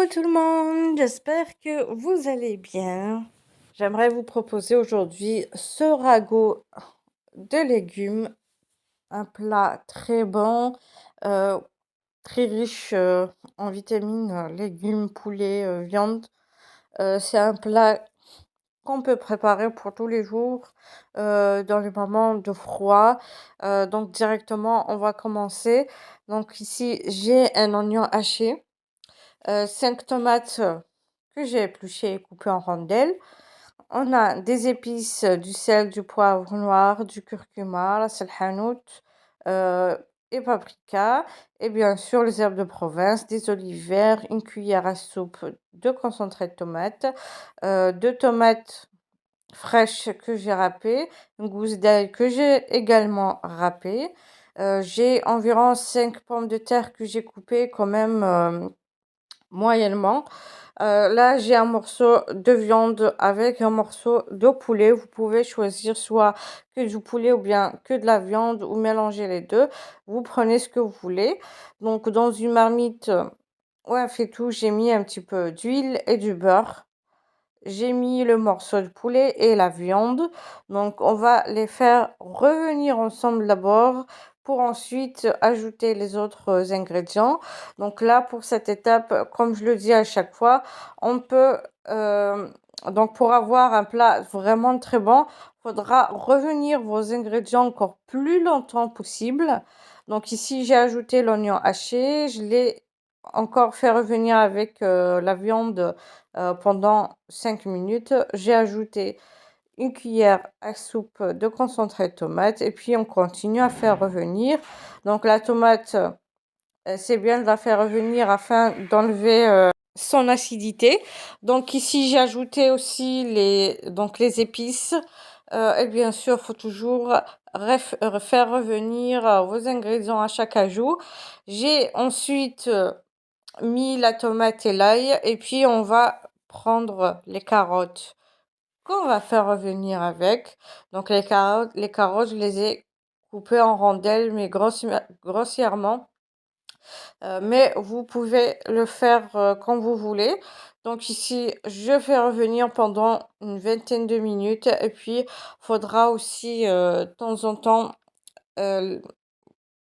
Hello tout le monde, j'espère que vous allez bien. J'aimerais vous proposer aujourd'hui ce ragoût de légumes, un plat très bon, euh, très riche en vitamines, légumes, poulet, viande. C'est un plat qu'on peut préparer pour tous les jours dans les moments de froid. Donc directement, on va commencer. Donc ici, j'ai un oignon haché. 5 tomates que j'ai épluchées et coupées en rondelles. On a des épices, du sel, du poivre noir, du curcuma, la salhanout et paprika. Et bien sûr, les herbes de province, des olives vertes, une cuillère à soupe de concentré de tomate, 2 tomates fraîches que j'ai râpées, une gousse d'ail que j'ai également râpée. J'ai environ 5 pommes de terre que j'ai coupées quand même moyennement. Là, j'ai un morceau de viande avec un morceau de poulet. Vous pouvez choisir soit que du poulet ou bien que de la viande ou mélanger les deux. Vous prenez ce que vous voulez. Donc, dans une marmite, ouais, fait tout, j'ai mis un petit peu d'huile et du beurre. J'ai mis le morceau de poulet et la viande. Donc, on va les faire revenir ensemble d'abord pour ensuite ajouter les autres ingrédients. Donc là, pour cette étape, comme je le dis à chaque fois, on peut, donc pour avoir un plat vraiment très bon, faudra revenir vos ingrédients encore plus longtemps possible. Donc ici, j'ai ajouté l'oignon haché, je l'ai encore fait revenir avec la viande pendant 5 minutes. J'ai ajouté une cuillère à soupe de concentré de tomate et puis on continue à faire revenir. Donc la tomate, c'est bien de la faire revenir afin d'enlever son acidité. Donc ici j'ai ajouté aussi les épices. Et bien sûr, il faut toujours faire revenir vos ingrédients à chaque ajout. J'ai ensuite mis la tomate et l'ail et puis on va prendre les carottes qu'on va faire revenir avec. Donc les carottes, je les ai coupées en rondelles mais grossièrement. Mais vous pouvez le faire quand vous voulez. Donc ici, je fais revenir pendant une vingtaine de minutes et puis faudra aussi de temps en temps euh,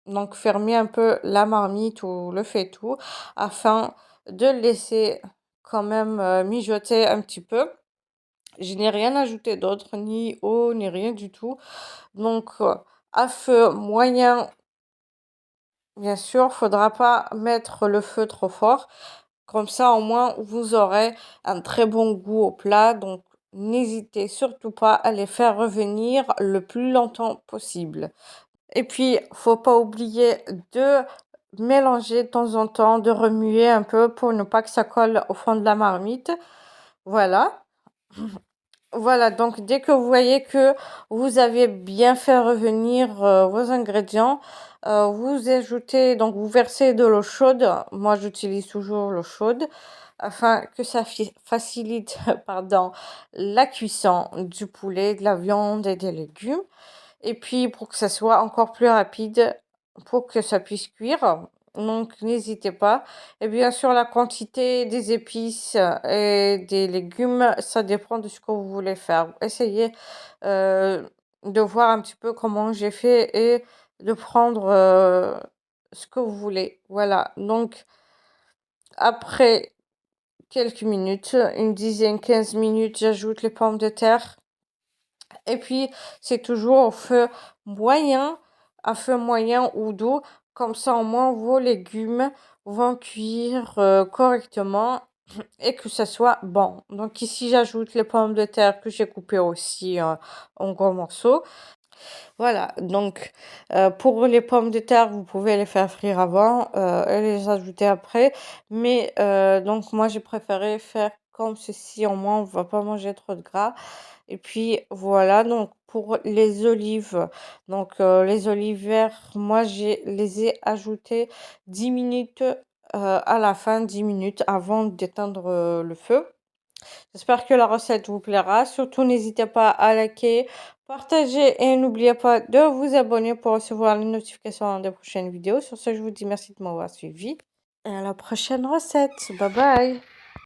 donc fermer un peu la marmite ou le faitout afin de le laisser quand même mijoter un petit peu. Je n'ai rien ajouté d'autre, ni eau, ni rien du tout. Donc à feu moyen, bien sûr, faudra pas mettre le feu trop fort. Comme ça, au moins, vous aurez un très bon goût au plat. Donc, n'hésitez surtout pas à les faire revenir le plus longtemps possible. Et puis, faut pas oublier de mélanger de temps en temps, de remuer un peu pour ne pas que ça colle au fond de la marmite. Voilà. Voilà, donc dès que vous voyez que vous avez bien fait revenir vos ingrédients, vous ajoutez, donc vous versez de l'eau chaude. Moi, j'utilise toujours l'eau chaude afin que ça facilite pardon, la cuisson du poulet, de la viande et des légumes. Et puis pour que ça soit encore plus rapide, pour que ça puisse cuire. Donc n'hésitez pas. Et bien sûr, la quantité des épices et des légumes, ça dépend de ce que vous voulez faire. Essayez euh, de voir un petit peu comment j'ai fait et de prendre ce que vous voulez. Voilà. Donc après quelques minutes, une dizaine, 15 minutes, j'ajoute les pommes de terre. Et puis, c'est toujours moyen, à feu moyen ou doux. Comme ça, au moins, vos légumes vont cuire correctement et que ça soit bon. Donc ici, j'ajoute les pommes de terre que j'ai coupées aussi en gros morceaux. Voilà, donc pour les pommes de terre, vous pouvez les faire frire avant et les ajouter après. Mais donc moi, j'ai préféré faire comme ceci, au moins on ne va pas manger trop de gras. Et puis voilà, donc pour les olives, donc les olives vertes, moi les ai ajoutées 10 minutes à la fin, 10 minutes avant d'éteindre le feu. J'espère que la recette vous plaira. Surtout, n'hésitez pas à liker, partager et n'oubliez pas de vous abonner pour recevoir les notifications des prochaines vidéos. Sur ce, je vous dis merci de m'avoir suivi et à la prochaine recette. Bye bye.